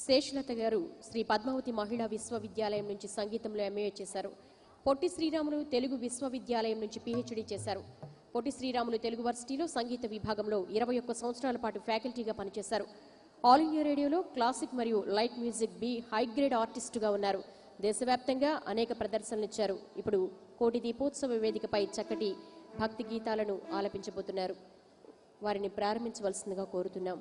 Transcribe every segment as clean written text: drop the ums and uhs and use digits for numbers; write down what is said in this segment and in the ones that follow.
శేషలత గారు శ్రీ పద్మావతి మహిళా విశ్వవిద్యాలయం నుంచి సంగీతంలో ఎంఏ చేశారు. పొట్టి శ్రీరాములు తెలుగు విశ్వవిద్యాలయం నుంచి పీహెచ్డీ చేశారు. పొట్టి శ్రీరాములు తెలుగు వర్సిటీలో సంగీత విభాగంలో 21 సంవత్సరాల పాటు ఫ్యాకల్టీగా పనిచేశారు. ఆల్ ఇండియా రేడియోలో క్లాసిక్ మరియు light music B high grade ఆర్టిస్టుగా ఉన్నారు. దేశవ్యాప్తంగా అనేక ప్రదర్శనలు ఇచ్చారు. ఇప్పుడు కోటి దీపోత్సవ వేదికపై చక్కటి భక్తి గీతాలను ఆలపించబోతున్నారు. వారిని ప్రారంభించవలసిందిగా కోరుతున్నాం.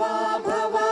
Baba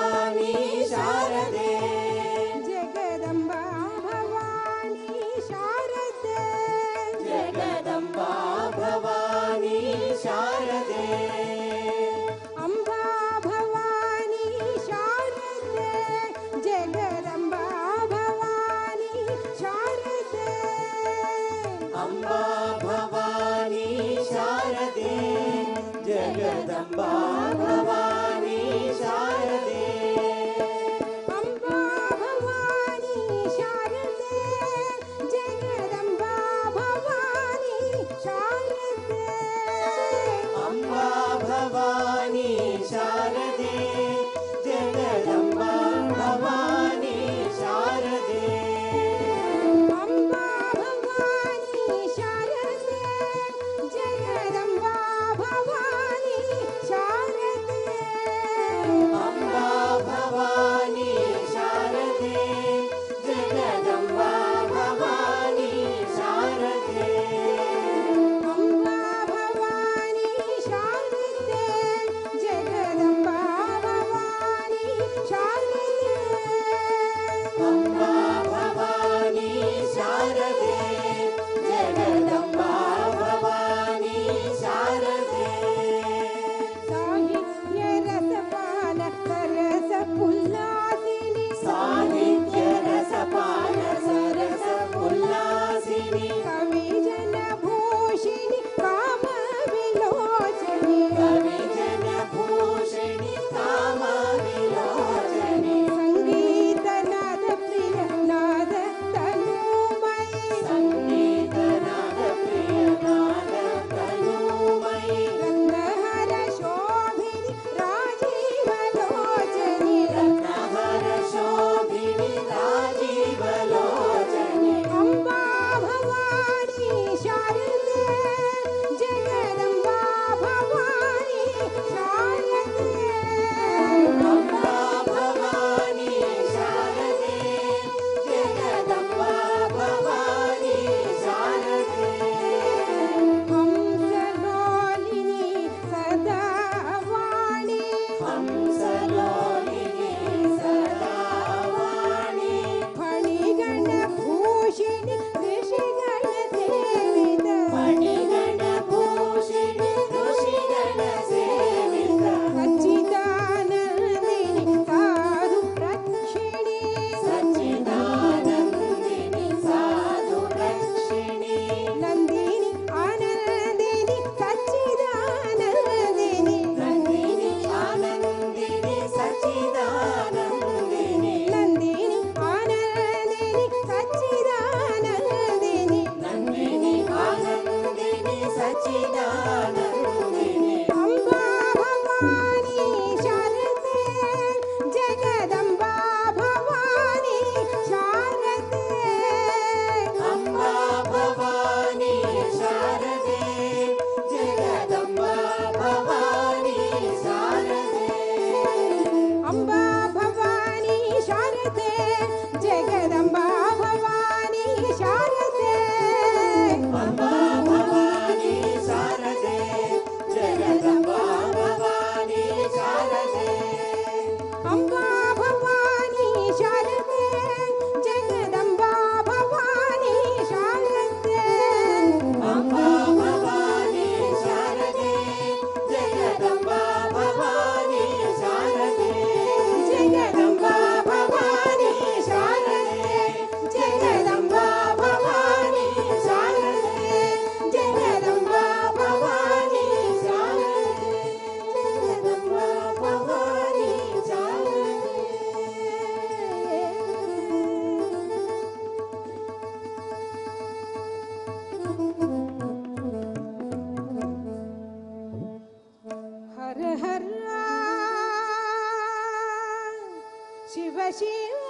శివ శివ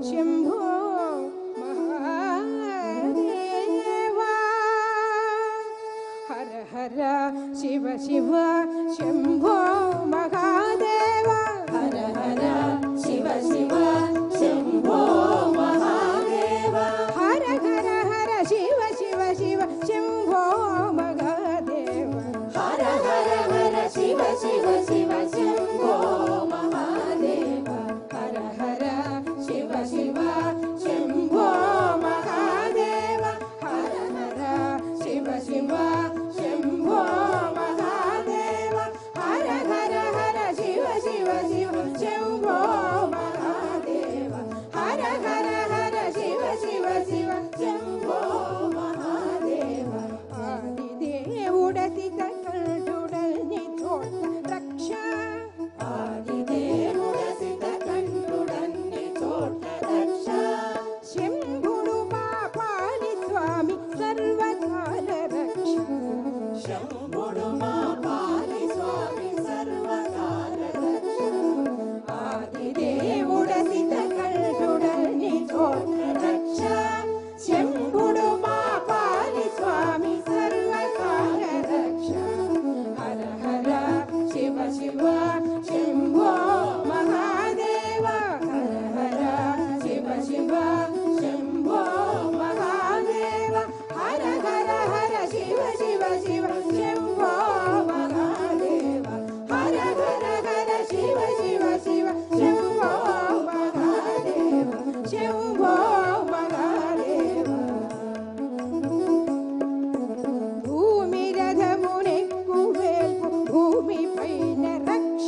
శంభో మహాదేవా హర హర శివ శివ శంభో మహాదేవా హర హర శివ శివ శంభో మహాదేవా హర హర హర శివ శివ శివ శంభో మహాదేవా హర హర హర శివ శివ శివ శంభో మహాదేవా హర హర శివ శివ శంభో మహాదేవా హర హర శివ శివ శంభో మహాదేవా హర హర హర శివ శివ శివ శంభో మహాదేవా హర హర హర శివ శివ శివ శంభో మహాదేవా ఆదిదేవుడతి కంఠుడని చోట రక్ష ఆదిదేవుడతి కంఠుడని చోట రక్ష శంభుడు పాపాలి స్వామి సర్వకాల రక్ష శంభుడు పాపాలి స్వామి సర్వకాల రక్ష ఆదిదేవుడతి కంఠుడని చోట రక్ష శంభుడు పాపాలి స్వామి సర్వకాల రక్ష హర హర శివ శివ శంభో మహాదేవా హర హర శివ శివ శంభో మహాదేవా హర హర హర శివ శివ శివ శంభో మహాదేవా హర హర హర శివ శివ శివ శంభో మహాదేవా శంభో మహాదేవా భూమి రథమునెక్కు వేల్పు భూమి పైన రక్ష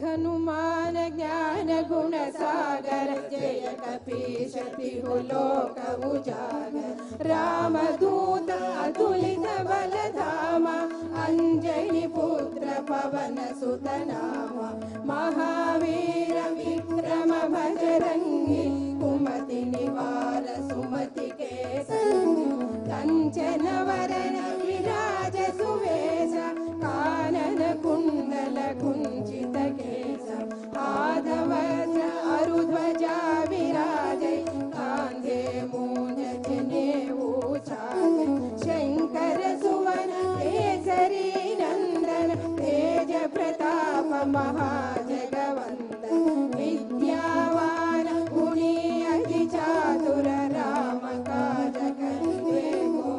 हनुमान ज्ञान गुण सागर जय कपीश तिहु लोक उजागर रामदूत अतुलित बल धामा अंजनी पुत्र पवन सुत नामा महावीर विक्रम भजरंगी कुमति निवार सुमति के संगी कंचन वरण विराज सुवेश कानन कुंडल कुंचित केश आधवज्र अरुध्वजा विराजै कांधे मूंज जनेऊ छाजै शंकर सुवन केसरी नंदन तेज प्रताप महाजगवंदन विद्यावान गुणी अति चातुर राम काज करिबे को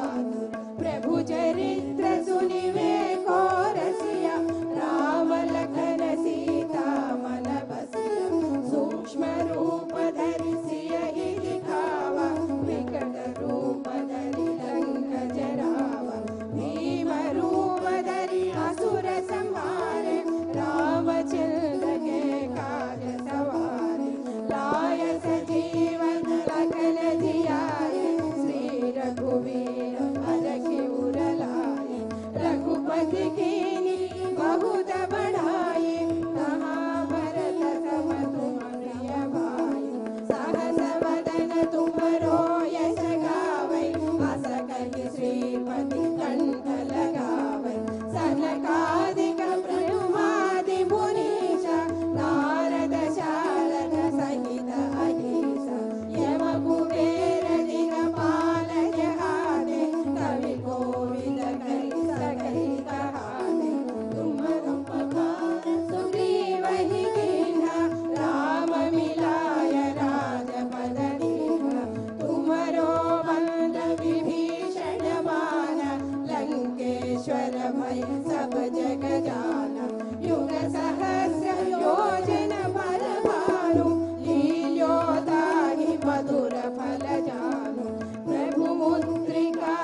आतुर प्रभु चरित्र सुनिबे को रसिया राम लखन सीता मन बसिया सूक्ष्म रूप धरि सियहि दिखावा विकट रूप धरि लंक जरावा भीम रूप धरि असुर संहारे रामचंद्र के काज सवारे लाय सजीवन लखन जियाए श्री रघुवीर हरखि उर लाए रघुपति कीन्ही बहुत बढ़ाई कहाँ भरत सम तुम प्रिय भाई सहस वदन तुमरो यश गावै अस कहि श्रीपति कंठ लगावै सनकादिक ब्रह्मादि मुनीशा नारद शारद सहित अहीशा यम कुबेर दिगपाल जहाते कवि कोविद कहि सकहि कहाते तुमरो पकार सुग्रीवहि कीन्हा राम मिलाय राजपद दीन्हा तुमरो बंद विभीषण माना लंकेश्वर भय सब जग जाना युग सहस्र योजन पर भानु लील्योताहि मधुर फल जानु प्रभु मुद्रिका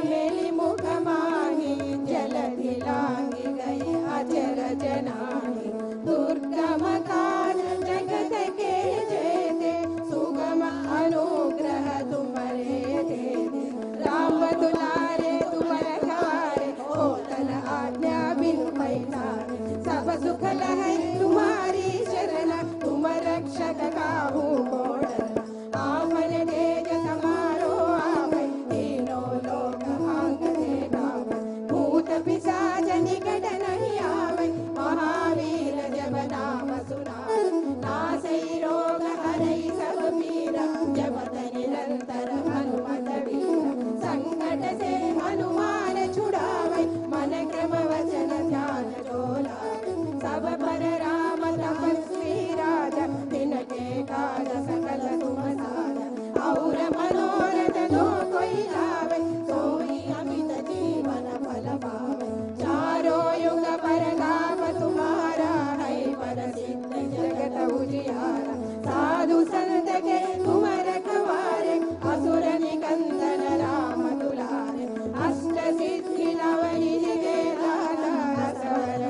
मेलि मुख माहि जलधि लांघि गए अचर जनाहि दुर्गम काज जगत के जेते सुगम अनुग्रह तुम्हारे देते राम दुलारे तुम रखवारे होतन आज्ञा बिनु पैतारे सब सुख लहै तुम्हारी शरण तुम रक्षक काहू को डरना आपन तेज समारो आवै तीनों लोक हांकते गावै भूत पिशाच निकट नहीं आवै महावीर जब नाम सुनावै नासै रोग हरै सब पीरा जपत निरंतर हनुमत वीरा संकट से हनुमान छुड़ावै मन क्रम वचन ध्यान जो लावै सब पर राम तपस्वी राजा तिनके काज सकल तुम साजा और मनोरथ जो कोई लावै सोई अमित जीवन फल पावै चारों युग पर नाम तुम्हारा है प्रसिद्ध जगत उजियारा साधु संत के तुम रखवारे असुर निकंदन राम दुलारे अष्ट सिद्धि नवनिधि के दाता असवर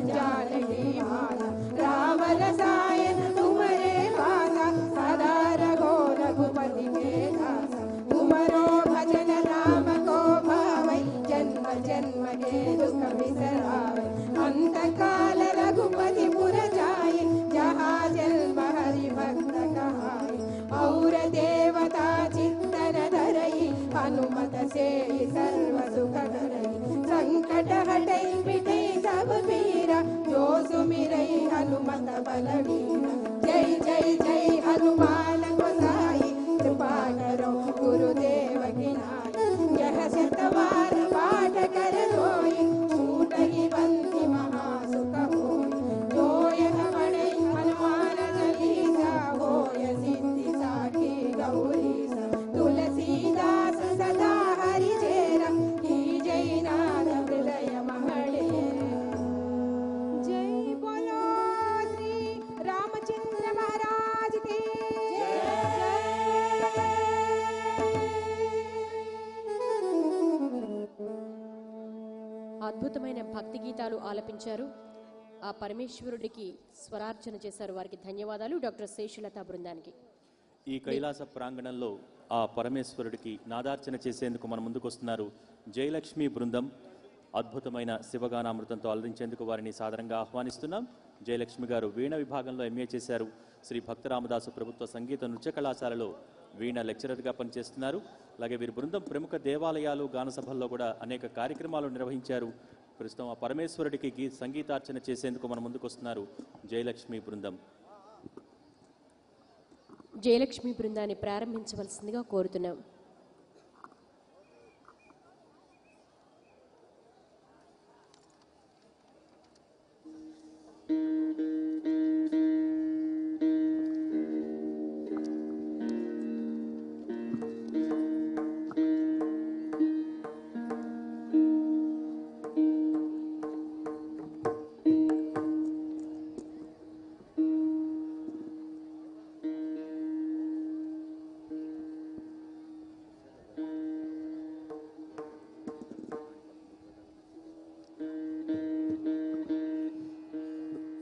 जानकी माता राम रसायन तुम्हारे पासा सदा रघो रघुपति के दासा तुमरो भजन राम को भावै जन्म जन्म के दुख बिसरावै अंत काल रघुपति पुर जाई जहाँ जन्म हरि भक्त कहाई और देवता चित्तन धरई हनुमत से सर्व सुख करई संकट हटै मिटै सब पीरा जो सुमिरई हनुमत बलवीरा जय जय जय हनुमान गोसाई कृपा करो गुरुदेव की नाई यह शतवार पाठ कर जोई छूटहि बंदी महासुख होई जो यह पढ़ै हनुमान चालीसा होय सिद्धि साखी गौरीसा तुलसीदास सदा हरि चेरा की जय नाथ हृदय महड़े जय बोलो श्री रामचंद्र महाराज की అద్భుతమైన భక్తి గీతాలు ఆలపించారు ఆ పరమేశ్వరుడికి స్వరార్చన చేశారు. వారికి ధన్యవాదాలు. డాక్టర్ శేషులత బృందానికి. ఈ కైలాస ప్రాంగణంలో ఆ పరమేశ్వరుడికి నాదార్చన చేసేందుకు మన ముందుకు వస్తున్నారు జయలక్ష్మి బృందం. అద్భుతమైన శివగానామృతంతో అలరించేందుకు వారిని సాదరంగా ఆహ్వానిస్తున్నాం. జయలక్ష్మి గారు వీణ విభాగంలో ఎంఏ చేశారు. శ్రీ భక్తరామదాసు ప్రభుత్వ సంగీత నృత్య కళాశాలలో వీణ లెక్చరర్గా పనిచేస్తున్నారు. అలాగే వీరి బృందం ప్రముఖ దేవాలయాలు గాన సభల్లో కూడా అనేక కార్యక్రమాలు నిర్వహించారు. ప్రస్తుతం ఆ పరమేశ్వరుడికి సంగీతార్చన చేసేందుకు మన ముందుకు వస్తున్నారు జయలక్ష్మి బృందం. జయలక్ష్మి బృందాన్ని ప్రారంభించవలసిందిగా కోరుతున్నాం.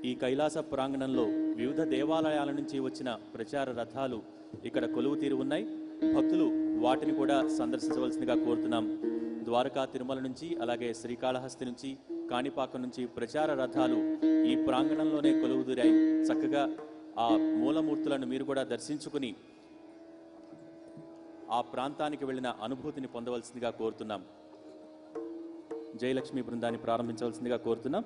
ఈ కైలాస ప్రాంగణంలో వివిధ దేవాలయాల నుంచి వచ్చిన ప్రచార రథాలు ఇక్కడ కొలువు తీరు ఉన్నాయి. భక్తులు వాటిని కూడా సందర్శించవలసిందిగా కోరుతున్నాం. ద్వారకా తిరుమల నుంచి, అలాగే శ్రీకాళహస్తి నుంచి, కాణిపాకం నుంచి ప్రచార రథాలు ఈ ప్రాంగణంలోనే కొలువుదీరాయి. చక్కగా ఆ మూలమూర్తులను మీరు కూడా దర్శించుకుని ఆ ప్రాంతానికి వెళ్ళిన అనుభూతిని పొందవలసిందిగా కోరుతున్నాం. జయలక్ష్మి బృందాన్ని ప్రారంభించవలసిందిగా కోరుతున్నాం.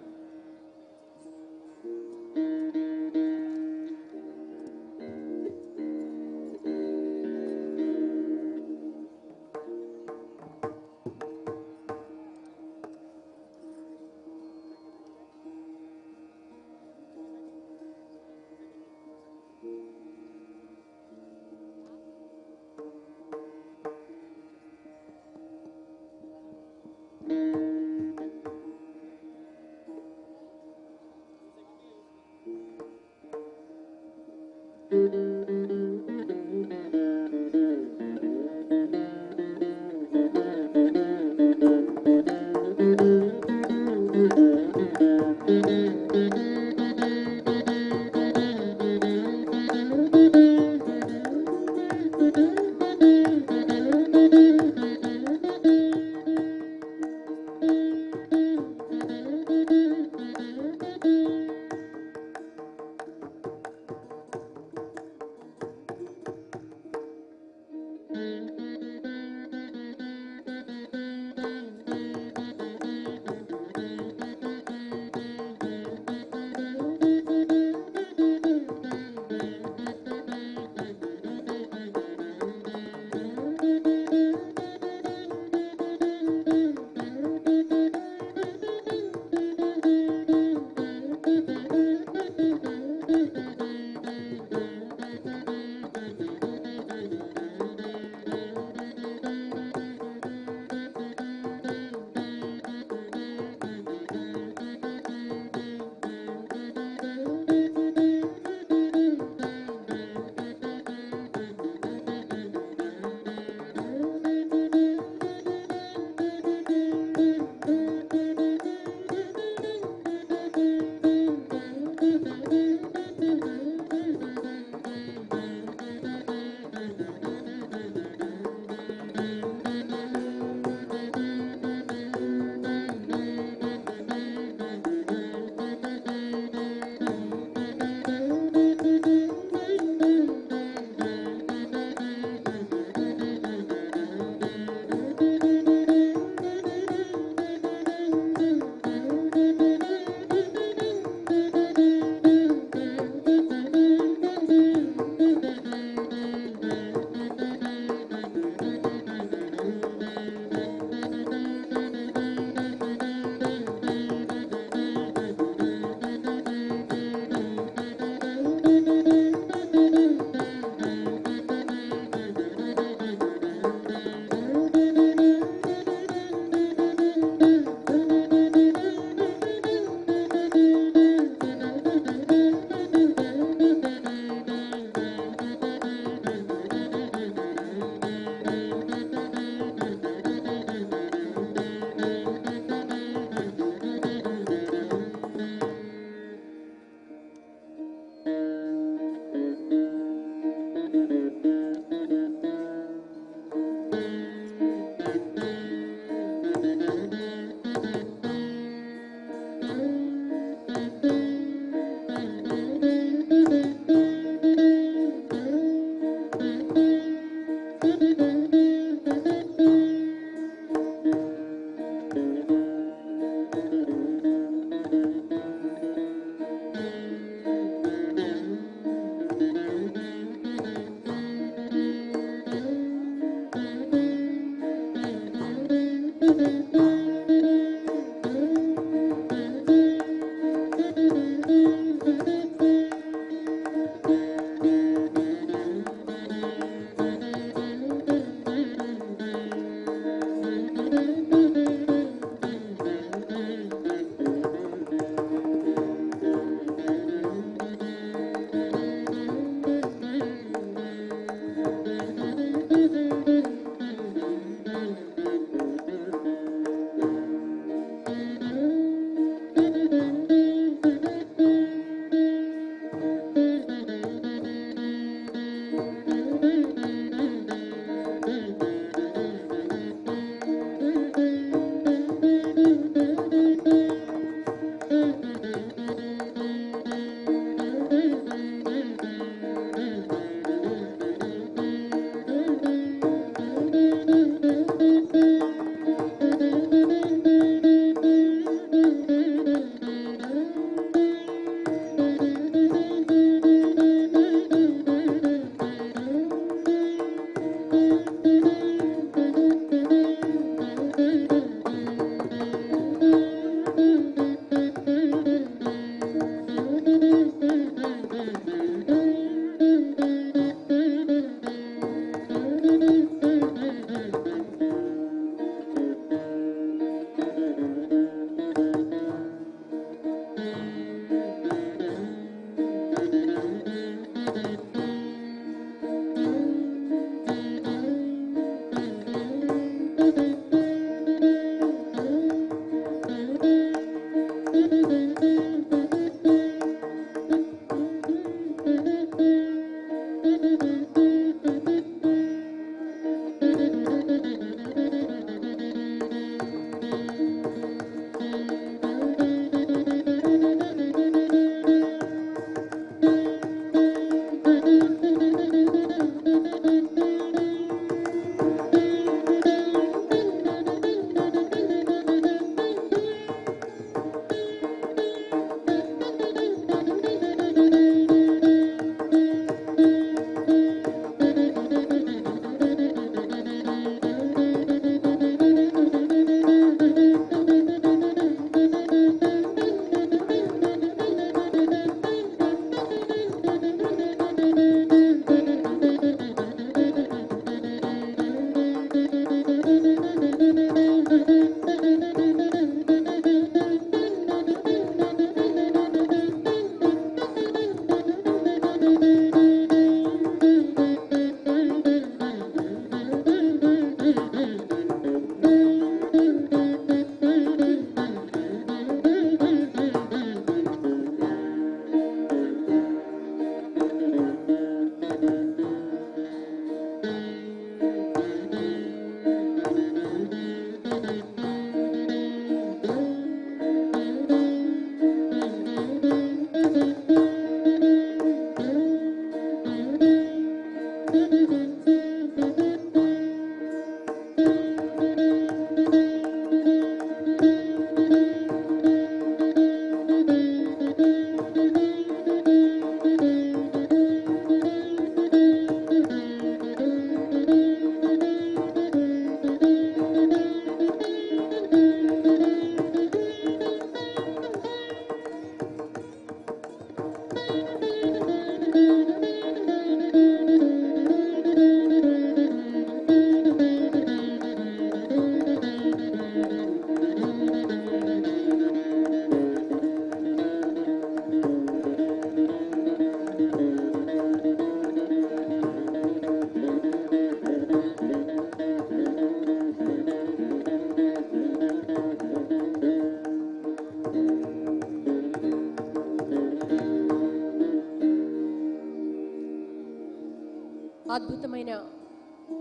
అద్భుతమైన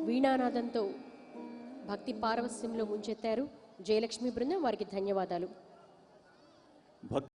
వీణానాదంతో భక్తి పారవస్యంలో ముంచెత్తారు జయలక్ష్మి బృందం. వారికి ధన్యవాదాలు. భక్